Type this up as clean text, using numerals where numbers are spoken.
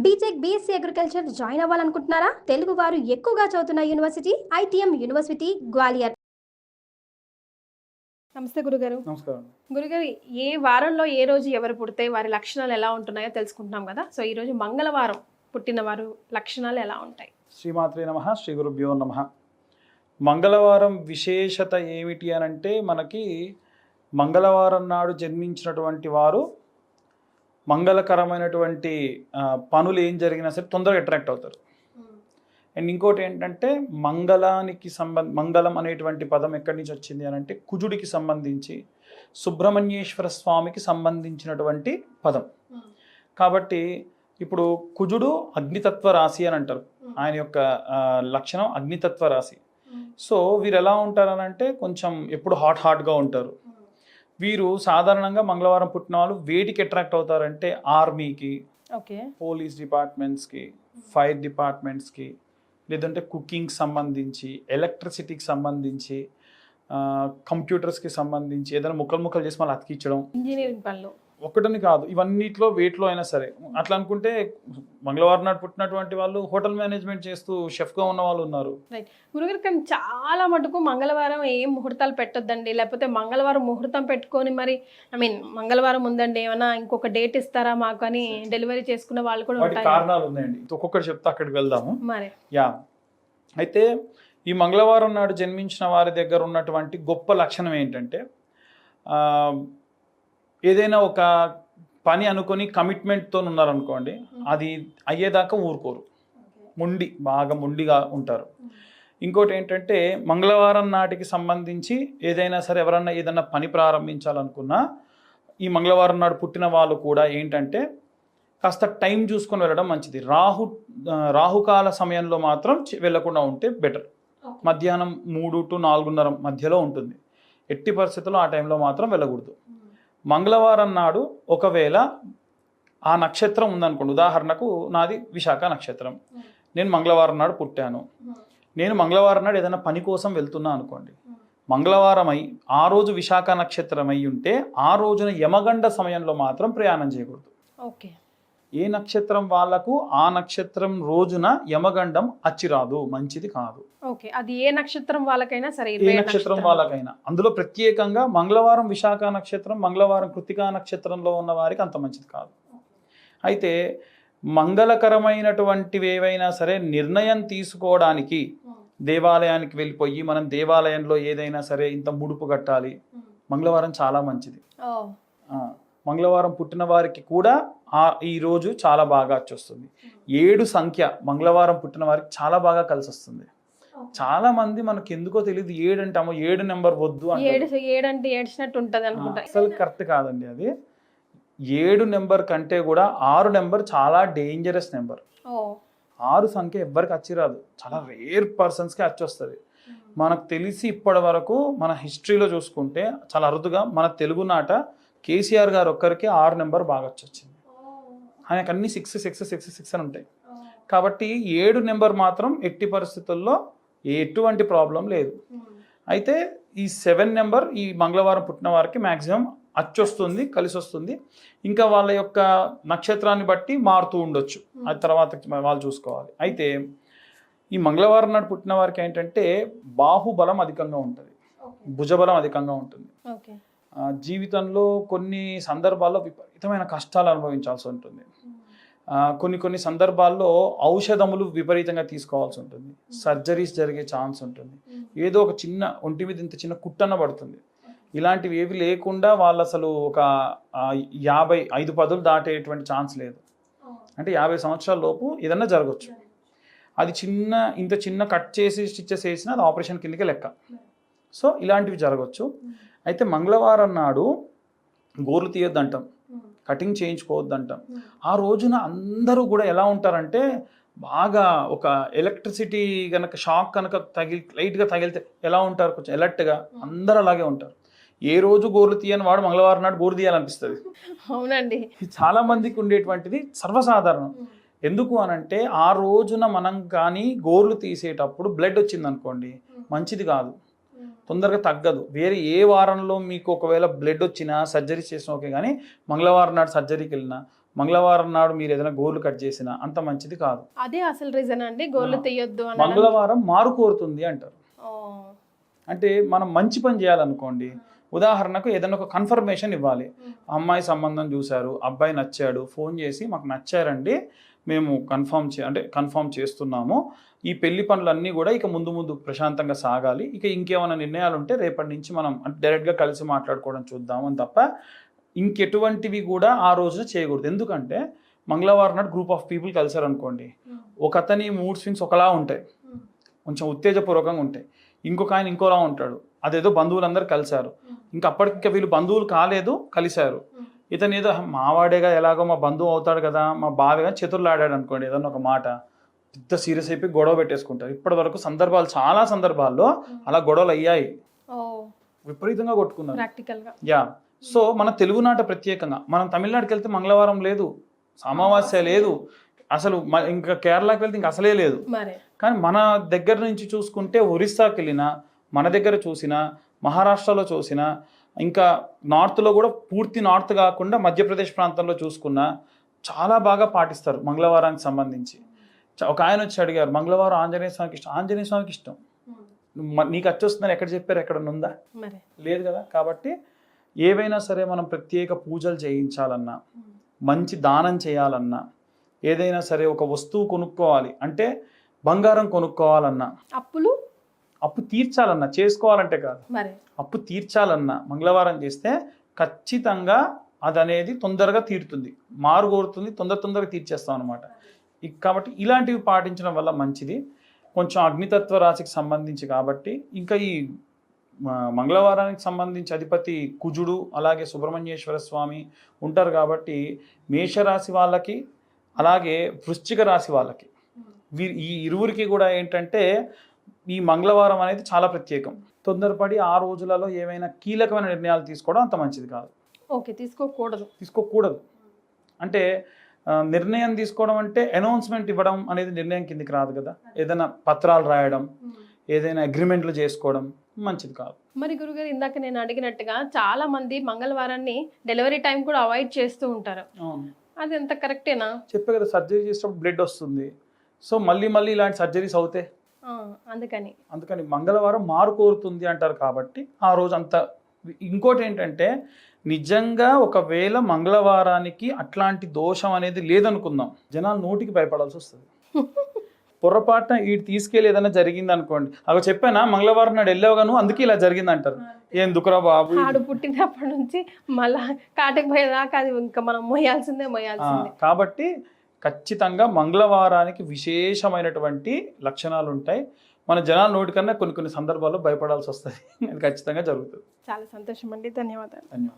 BTech BSc agriculture join అవ్వాలనుకుంటున్నారా? తెలుగు వారు ఎక్కువగా చదువుతున్న యూనివర్సిటీ ఐటీఎం యూనివర్సిటీ గ్వాలియర్. నమస్తే గురుగారు. నమస్కారం. గురుగారు, ఏ వారంలో ఏ రోజు ఎవరు పుడితే వారి లక్షణాలు ఎలా ఉంటున్నాయో తెలుసుకుంటున్నాం కదా. సో ఈ రోజు మంగళవారం పుట్టిన వారు లక్షణాలు ఎలా ఉంటాయి? శ్రీమాత్రే నమః, శ్రీ గురుభ్యో నమః. మంగళవారం విశేషత ఏమిటి అని అంటే, మనకి మంగళవారం నాడు జన్మించినటువంటి వారు మంగళకరమైనటువంటి పనులు ఏం జరిగినా సరే తొందరగా అట్రాక్ట్ అవుతారు. అండ్ ఇంకోటి ఏంటంటే, మంగళం అనేటువంటి పదం ఎక్కడి నుంచి వచ్చింది అని అంటే, కుజుడికి సంబంధించి సుబ్రహ్మణ్యేశ్వర స్వామికి సంబంధించినటువంటి పదం. కాబట్టి ఇప్పుడు కుజుడు అగ్నితత్వ రాశి అని అంటారు. ఆయన యొక్క లక్షణం అగ్నితత్వ రాశి. సో వీరు ఎలా ఉంటారనంటే, కొంచెం ఎప్పుడు హాట్గా ఉంటారు. వీరు సాధారణంగా మంగళవారం పుట్టిన వాళ్ళు వేటికి అట్రాక్ట్ అవుతారంటే, ఆర్మీకి, పోలీస్ డిపార్ట్మెంట్స్కి, ఫైర్ డిపార్ట్మెంట్స్కి, లేదంటే కుకింగ్కి సంబంధించి, ఎలక్ట్రిసిటీకి సంబంధించి, కంప్యూటర్స్కి సంబంధించి ఏదైనా ముక్కలు చేసి మళ్ళీ అతికించడం, ఇంజనీరింగ్ పనులు ఒక్కటని కాదు, ఇవన్నిట్లో వేట్లో అయినా సరే. అట్లా అనుకుంటే మంగళవారం నాడు పుట్టినటువంటి వాళ్ళు హోటల్ మేనేజ్మెంట్ చేస్తూ షెఫ్గా ఉన్న వాళ్ళు ఉన్నారు. రైట్ గురుగారు, కానీ చాలా మటుకు మంగళవారం ఏం ముహూర్తాలు పెట్టొద్దండి, లేకపోతే మంగళవారం ముహూర్తం పెట్టుకొని మరి మంగళవారం ఉందండి ఏమైనా ఇంకొక డేట్ ఇస్తారా మాకు అని డెలివరీ చేసుకున్న వాళ్ళు కూడా ఉంటారు. కారణాలు ఉన్నాయండి, ఒక్కొక్కటి చెప్తే అక్కడికి వెళ్దాము. మరి అయితే ఈ మంగళవారం నాడు జన్మించిన వారి దగ్గర ఉన్నటువంటి గొప్ప లక్షణం ఏంటంటే, ఏదైనా ఒక పని అనుకొని కమిట్మెంట్తో ఉన్నారనుకోండి, అది అయ్యేదాకా ఊరుకోరు, బాగా మొండిగా ఉంటారు. ఇంకోటి ఏంటంటే, మంగళవారం నాటికి సంబంధించి ఏదైనా సరే ఎవరన్నా ఏదన్నా పని ప్రారంభించాలనుకున్నా, ఈ మంగళవారం నాడు పుట్టిన వాళ్ళు కూడా ఏంటంటే కాస్త టైం చూసుకొని వెళ్ళడం మంచిది. రాహుకాల సమయంలో మాత్రం వెళ్లకుండా ఉంటే బెటర్. మధ్యాహ్నం 3 to 4:30 మధ్యలో ఉంటుంది. ఎట్టి పరిస్థితుల్లో ఆ టైంలో మాత్రం వెళ్ళకూడదు. మంగళవారం నాడు ఒకవేళ ఆ నక్షత్రం ఉందనుకోండి, ఉదాహరణకు నాది విశాఖ నక్షత్రం, నేను మంగళవారం నాడు పుట్టాను, నేను మంగళవారం నాడు ఏదైనా పని కోసం వెళ్తున్నా అనుకోండి, మంగళవారం అయి ఆ రోజు విశాఖ నక్షత్రం అయి ఉంటే ఆ రోజున యమగండ సమయంలో మాత్రం ప్రయాణం చేయకూడదు. ఓకే, ఏ నక్షత్రం వాళ్ళకు ఆ నక్షత్రం రోజున యమగండం అచ్చిరాదు, మంచిది కాదు. ఓకే, అది ఏ నక్షత్రం వాళ్ళకైనా సరే, ఏ నక్షత్రం వాళ్ళకైనా. అందులో ప్రత్యేకంగా మంగళవారం విశాఖ నక్షత్రం, మంగళవారం కృత్తికా నక్షత్రంలో ఉన్న వారికి అంత మంచిది కాదు. అయితే మంగళకరమైనటువంటివి ఏవైనా సరే నిర్ణయం తీసుకోవడానికి దేవాలయానికి వెళ్ళిపోయి, మనం దేవాలయంలో ఏదైనా సరే ఇంత ముడుపు కట్టాలి, మంగళవారం చాలా మంచిది. మంగళవారం పుట్టిన వారికి కూడా ఈ రోజు చాలా బాగా వచ్చేస్తుంది. 7 సంఖ్య మంగళవారం పుట్టిన వారికి చాలా బాగా కలిసి వస్తుంది. చాలా మంది మనకి ఎందుకో తెలియదు 7 అంటాము, 7 నెంబర్ వద్దు అంటే అసలు కరెక్ట్ కాదండి. అది 7 నెంబర్ కంటే కూడా 6 నెంబర్ చాలా డేంజరస్ నెంబర్. 6 సంఖ్య ఎవ్వరికి వచ్చిరాదు, చాలా రేర్ పర్సన్స్కి వచ్చేస్తుంది. మనకు తెలిసి ఇప్పటి వరకు మన హిస్టరీలో చూసుకుంటే చాలా అరుదుగా మన తెలుగునాట కేసీఆర్ గారు ఒక్కరికి 6 నెంబర్ బాగా వచ్చింది. ఆయనకు అన్ని 6 అని ఉంటాయి. కాబట్టి 7 నెంబర్ మాత్రం ఎట్టి పరిస్థితుల్లో ఎటువంటి ప్రాబ్లం లేదు. అయితే ఈ 7 నెంబర్ ఈ మంగళవారం పుట్టిన వారికి మ్యాక్సిమం అచ్చొస్తుంది, కలిసి వస్తుంది. ఇంకా వాళ్ళ యొక్క నక్షత్రాన్ని బట్టి మారుతూ ఉండొచ్చు, అది తర్వాత వాళ్ళు చూసుకోవాలి. అయితే ఈ మంగళవారం నాడు పుట్టిన వారికి ఏంటంటే బాహుబలం అధికంగా ఉంటుంది, భుజబలం అధికంగా ఉంటుంది. జీవితంలో కొన్ని సందర్భాల్లో విపరీతమైన కష్టాలు అనుభవించాల్సి ఉంటుంది. కొన్ని సందర్భాల్లో ఔషధములు విపరీతంగా తీసుకోవాల్సి ఉంటుంది, సర్జరీస్ జరిగే ఛాన్స్ ఉంటుంది, ఏదో ఒక చిన్న ఒంటి మీద ఇంత చిన్న కుట్టన్న పడుతుంది. ఇలాంటివి ఏవి లేకుండా వాళ్ళు అసలు ఒక 50 పదులు దాటేటువంటి ఛాన్స్ లేదు. అంటే 50 సంవత్సరాల లోపు ఏదన్నా జరగచ్చు. అది ఇంత చిన్న కట్ చేసి స్టిచెస్ వేసినా అది ఆపరేషన్ కిందకే లెక్క. సో ఇలాంటివి జరగచ్చు. అయితే మంగళవారం నాడు గోర్లు తీయొద్దంటాం, కటింగ్ చేయించుకోవద్దంటాం. ఆ రోజున అందరూ కూడా ఎలా ఉంటారంటే, బాగా ఒక ఎలక్ట్రిసిటీ కనుక షాక్ కనుక లైట్గా తగిలితే ఎలా ఉంటారు, కొంచెం అలర్ట్గా అందరూ అలాగే ఉంటారు. ఏ రోజు గోర్లు తీయని వాడు మంగళవారం నాడు గోరు తీయాలనిపిస్తుంది. అవునండి, చాలా మందికి ఉండేటువంటిది సర్వసాధారణం. ఎందుకు అనంటే, ఆ రోజున మనం కానీ గోర్లు తీసేటప్పుడు బ్లడ్ వచ్చింది అనుకోండి, మంచిది కాదు, తొందరగా తగ్గదు. వేరే ఏ వారంలో మీకు ఒకవేళ బ్లడ్ వచ్చినా సర్జరీ చేసినా ఓకే, కానీ మంగళవారం నాడు సర్జరీకి వెళ్ళినా మంగళవారం నాడు మీరు ఏదైనా గోర్లు కట్ చేసినా అంత మంచిది కాదు. అదే అసలు రీజన్ అండి గోర్లు తీయొద్దు అని. మంగళవారం మారు కోరుతుంది అంటారు. ఓ. అంటే మనం మంచి పని చేయాలనుకోండి, ఉదాహరణకు ఏదైనా ఒక కన్ఫర్మేషన్ ఇవ్వాలి. అమ్మాయి సంబంధం చూశారు, అబ్బాయి నచ్చాడు, ఫోన్ చేసి మాకు నచ్చారండి, మేము కన్ఫర్మ్ చేస్తున్నాము, ఈ పెళ్లి పనులన్నీ కూడా ఇక ముందు ముందు ప్రశాంతంగా సాగాలి, ఇక ఇంకేమైనా నిర్ణయాలు ఉంటే రేపటి నుంచి మనం డైరెక్ట్గా కలిసి మాట్లాడుకోవడం చూద్దామని తప్ప ఇంకెటువంటివి కూడా ఆ రోజున చేయకూడదు. ఎందుకంటే మంగళవారం నాడు గ్రూప్ ఆఫ్ పీపుల్ కలిసారు అనుకోండి, ఒక అతని మూడ్ స్వింగ్స్ ఒకలా ఉంటాయి, కొంచెం ఉత్తేజపూర్వకంగా ఉంటాయి, ఇంకొక ఆయన ఇంకోలా ఉంటాడు, అదేదో బంధువులందరూ కలిశారు, ఇంకా అప్పటికి వీళ్ళు బంధువులు కాలేదు కలిశారు, ఇతను ఏదో మావాడేగా ఎలాగో మా బంధువు అవుతాడు కదా మా బావేగా చతుర్లు ఆడాడు అనుకోండి, ఏదన్నా ఒక మాట పెద్ద సీరియస్ అయిపోయి గొడవ పెట్టేసుకుంటారు. ఇప్పటి వరకు చాలా సందర్భాల్లో అలా గొడవలు అయ్యాయి, విపరీతంగా కొట్టుకున్నారు ప్రాక్టికల్గా. యా. సో మన తెలుగునాట ప్రత్యేకంగా, మనం తమిళనాడుకి వెళ్తే మంగళవారం లేదు, అమావాస్య లేదు, అసలు ఇంకా కేరళకి వెళ్తే ఇంకా అసలే లేదు. కానీ మన దగ్గర నుంచి చూసుకుంటే ఒరిస్సాకి వెళ్ళినా, మన దగ్గర చూసినా, మహారాష్ట్రలో చూసినా, ఇంకా నార్త్లో కూడా పూర్తి నార్త్ కాకుండా మధ్యప్రదేశ్ ప్రాంతంలో చూసుకున్నా చాలా బాగా పాటిస్తారు మంగళవారానికి సంబంధించి. ఒక ఆయన వచ్చి అడిగారు, మంగళవారం ఆంజనేయ స్వామికి ఇష్టం, నీకు వచ్చొస్తుందని ఎక్కడ చెప్పారు, ఎక్కడ ఉందా? లేదు కదా. కాబట్టి ఏవైనా సరే మనం ప్రత్యేక పూజలు చేయించాలన్నా, మంచి దానం చేయాలన్నా, ఏదైనా సరే ఒక వస్తువు కొనుక్కోవాలి అంటే బంగారం కొనుక్కోవాలన్నా, అప్పు తీర్చాలన్నా, చేసుకోవాలంటే కాదు, అప్పు తీర్చాలన్నా మంగళవారం చేస్తే ఖచ్చితంగా అది అనేది తొందరగా తీరుతుంది, మారు కోరుతుంది, తొందరగా తీర్చేస్తాం అనమాట. కాబట్టి ఇలాంటివి పాటించడం వల్ల మంచిది. కొంచెం అగ్నితత్వ రాశికి సంబంధించి కాబట్టి, ఇంకా ఈ మంగళవారానికి సంబంధించి అధిపతి కుజుడు, అలాగే సుబ్రహ్మణ్యేశ్వర స్వామి ఉంటారు కాబట్టి మేషరాశి వాళ్ళకి అలాగే వృశ్చిక రాశి వాళ్ళకి ఈ ఇరువురికి కూడా ఏంటంటే ఈ మంగళవారం అనేది చాలా ప్రత్యేకం. తొందరపడి ఆ రోజులలో ఏమైనా కీలకమైన నిర్ణయాలు తీసుకోవడం అంత మంచిది కాదు. తీసుకోకూడదు అంటే నిర్ణయం తీసుకోవడం అంటే అనౌన్స్మెంట్ ఇవ్వడం అనేది నిర్ణయం కిందికి రాదు కదా. ఏదైనా పత్రాలు రాయడం, ఏదైనా అగ్రిమెంట్లు చేసుకోవడం మంచిది కాదు. మరి గురుగారు, ఇందాక నేను అడిగినట్టుగా చాలా మంది మంగళవారాన్ని డెలివరీ టైం కూడా అవాయిడ్ చేస్తూ ఉంటారు, అది ఎంత కరెక్టేనా? చెప్పే కదా, సర్జరీ చేసేటప్పుడు బ్లడ్ వస్తుంది, సో మళ్ళీ ఇలాంటి సర్జరీస్ అవుతాయి. అందుకని మంగళవారం మారు కోరుతుంది అంటారు కాబట్టి ఆ రోజు అంత. ఇంకోటి ఏంటంటే, నిజంగా ఒకవేళ మంగళవారానికి అట్లాంటి దోషం అనేది లేదనుకుందాం, జనాలు నోటికి భయపడాల్సి వస్తుంది. పొరపాటున వీటి తీసుకెళ్ళి ఏదైనా జరిగింది అనుకోండి, అవి చెప్పానా మంగళవారం నాడు వెళ్ళావుగాను అందుకే ఇలా జరిగింది అంటారు. ఏం దుకురా బాబు, ఆడు పుట్టినప్పటి నుంచి మళ్ళా కాటకు పోయేదాకా అది ఇంకా మనం మొయ్యాల్సిందే. కాబట్టి ఖచ్చితంగా మంగళవారానికి విశేషమైనటువంటి లక్షణాలు ఉంటాయి. మన జనాల నోటికన్నా కొన్ని సందర్భాల్లో భయపడాల్సి వస్తుంది, అది ఖచ్చితంగా జరుగుతుంది. చాలా సంతోషం అండి, ధన్యవాదాలు.